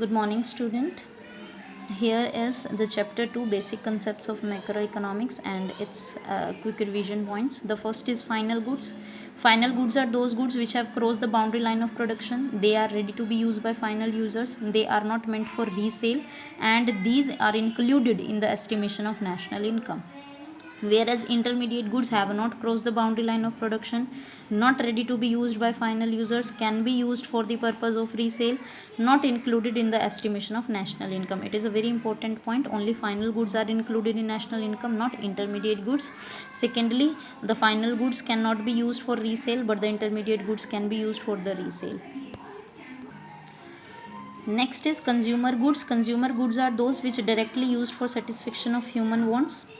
Good morning, student. Here is the chapter 2 basic concepts of macroeconomics and its quick revision points. The first is final goods. Final goods are those goods which have crossed the boundary line of production. They are ready to be used by final users. They are not meant for resale, and these are included in the estimation of national income. Whereas intermediate goods have not crossed the boundary line of production, not ready to be used by final users, can be used for the purpose of resale, not included in the estimation of national income. It is a very important point. Only final goods are included in national income, not intermediate goods. Secondly, the final goods cannot be used for resale, but the intermediate goods can be used for the resale. Next is consumer goods. Consumer goods are those which are directly used for satisfaction of human wants.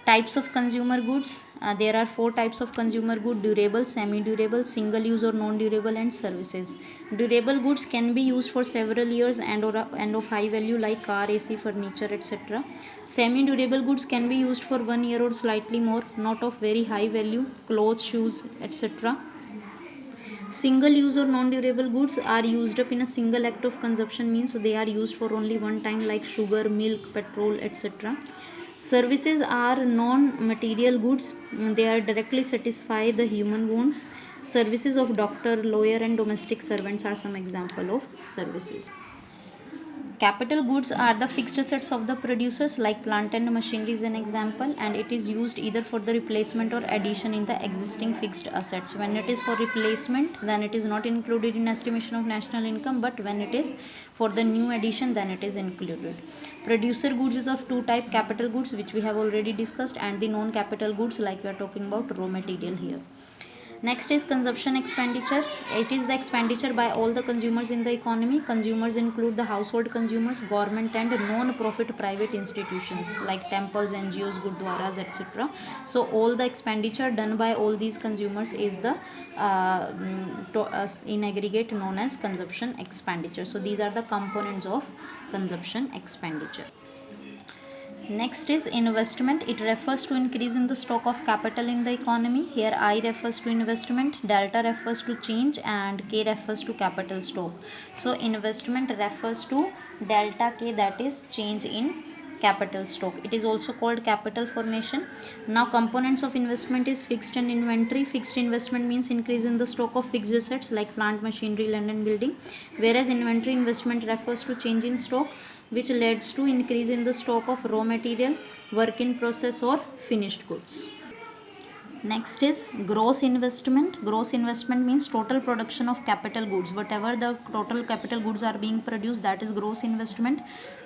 Types of consumer goods. There are four types of consumer good: durable, semi-durable, single use or non-durable, and services. Durable goods can be used for several years and of high value, like car, AC, furniture, etc. Semi-durable goods can be used for 1 year or slightly more, not of very high value, clothes, shoes, etc. Single use or non-durable goods are used up in a single act of consumption, means they are used for only one time, like sugar, milk, petrol, etc. Services are non-material goods. They are directly satisfy the human wants. Services of doctor, lawyer, and domestic servants are some example of services. Capital goods are the fixed assets of the producers, like plant and machinery is an example, and it is used either for the replacement or addition in the existing fixed assets. When it is for replacement, then it is not included in estimation of national income, but when it is for the new addition, then it is included. Producer goods is of two type: capital goods, which we have already discussed, and the non-capital goods, like we are talking about raw material here. Next is consumption expenditure. It is the expenditure by all the consumers in the economy. Consumers include the household consumers, government, and non-profit private institutions like temples, NGOs, gurdwaras, etc. So all the expenditure done by all these consumers is the in aggregate known as consumption expenditure. So these are the components of consumption expenditure. Next is investment. It refers to increase in the stock of capital in the economy. Here I refers to investment, delta refers to change, and K refers to capital stock. So investment refers to delta K, that is change in capital stock. It is also called capital formation. Now components of investment is fixed and inventory. Fixed investment means increase in the stock of fixed assets like plant, machinery, land and building, whereas inventory investment refers to change in stock, which leads to increase in the stock of raw material, work in process, or finished goods. Next is gross investment. Gross investment means total production of capital goods. Whatever the total capital goods are being produced, that is gross investment.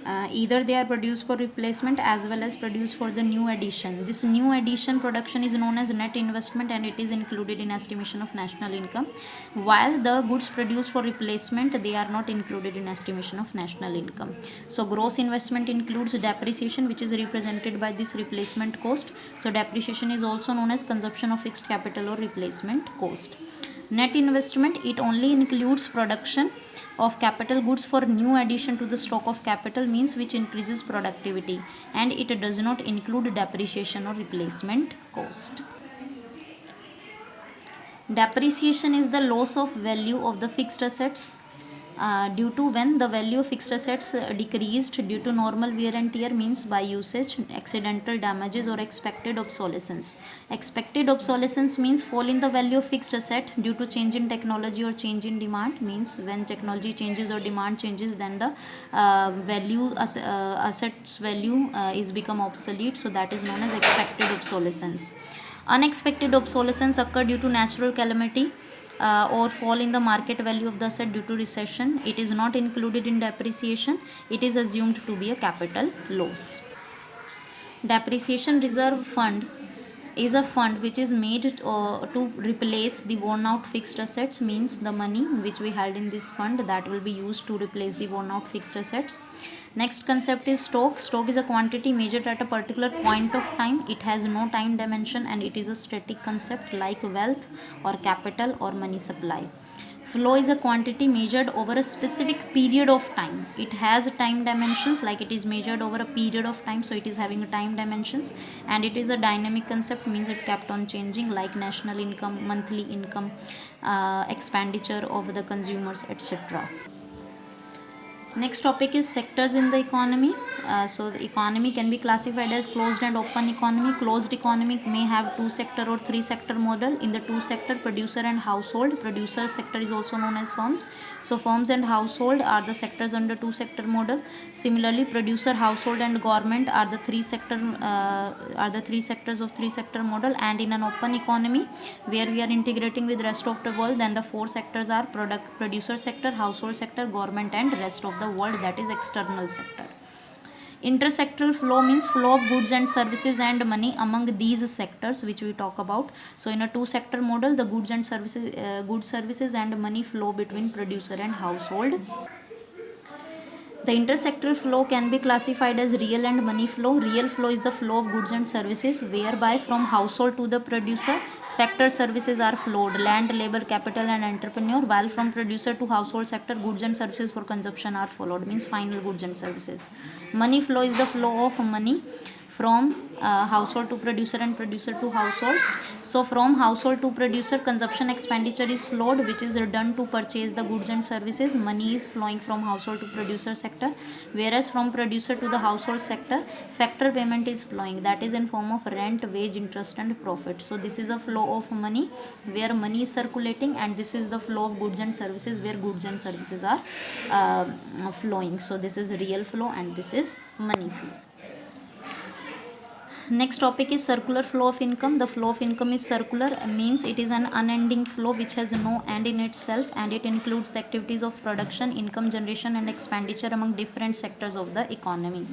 Either they are produced for replacement as well as produced for the new addition. This new addition production is known as net investment, and it is included in estimation of national income. While the goods produced for replacement, they are not included in estimation of national income. So gross investment includes depreciation, which is represented by this replacement cost. So depreciation is also known as consumption of fixed capital or replacement cost. Net investment, it only includes production of capital goods for new addition to the stock of capital, means which increases productivity, and it does not include depreciation or replacement cost. Depreciation is the loss of value of the fixed assets due to when the value of fixed assets decreased due to normal wear and tear, means by usage, accidental damages, or expected obsolescence. Expected obsolescence means fall in the value of fixed asset due to change in technology or change in demand, means when technology changes or demand changes, then the assets value is become obsolete. So that is known as expected obsolescence. Unexpected obsolescence occur due to natural calamity or fall in the market value of the asset due to recession. It is not included in depreciation. It is assumed to be a capital loss. Depreciation reserve fund is a fund which is made to replace the worn out fixed assets, means the money which we held in this fund, that will be used to replace the worn out fixed assets. Next concept is stock. Stock is a quantity measured at a particular point of time. It has no time dimension, and it is a static concept like wealth or capital or money supply. Flow is a quantity measured over a specific period of time. It has time dimensions, like it is measured over a period of time, so it is having time dimensions, and it is a dynamic concept, means it kept on changing, like national income, monthly income, expenditure of the consumers, etc. Next topic is sectors in the economy. So the economy can be classified as closed and open economy. Closed economy may have two sector or three sector model. In the two sector, producer and household. Producer sector is also known as firms. So firms and household are the sectors under two sector model. Similarly, producer, household and government are the three sectors of three sector model. And in an open economy where we are integrating with rest of the world, then the four sectors are producer sector, household sector, government and rest of the world, that is external sector. Intersectoral flow means flow of goods and services and money among these sectors which we talk about. So in a two sector model, the goods services and money flow between producer and household. The intersectoral flow can be classified as real and money flow. Real flow is the flow of goods and services whereby from household to the producer, factor services are flowed, land, labor, capital and entrepreneur, while from producer to household sector, goods and services for consumption are followed, means final goods and services. Money flow is the flow of money from household to producer and producer to household. So from household to producer, consumption expenditure is flowed, which is done to purchase the goods and services. Money is flowing from household to producer sector, whereas from producer to the household sector, factor payment is flowing, that is in form of rent, wage, interest and profit. So this is a flow of money where money is circulating, and this is the flow of goods and services where goods and services are flowing. So this is real flow and this is money flow. Next topic is circular flow of income. The flow of income is circular, means it is an unending flow which has no end in itself, and it includes the activities of production, income generation and expenditure among different sectors of the economy.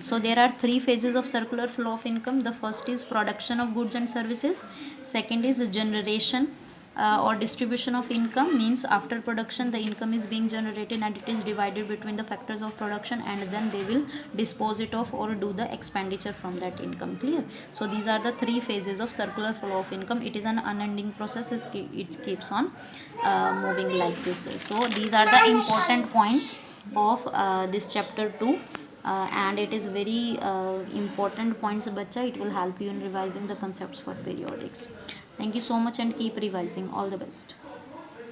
So there are three phases of circular flow of income. The first is production of goods and services. Second is generation or distribution of income, means after production the income is being generated and it is divided between the factors of production, and then they will dispose it off or do the expenditure from that income. Clear? So these are the three phases of circular flow of income. It is an unending process, it keeps on moving like this. So these are the important points of this chapter 2. And it is very important points, bacha. It will help you in revising the concepts for periodics. Thank you so much and keep revising. All the best.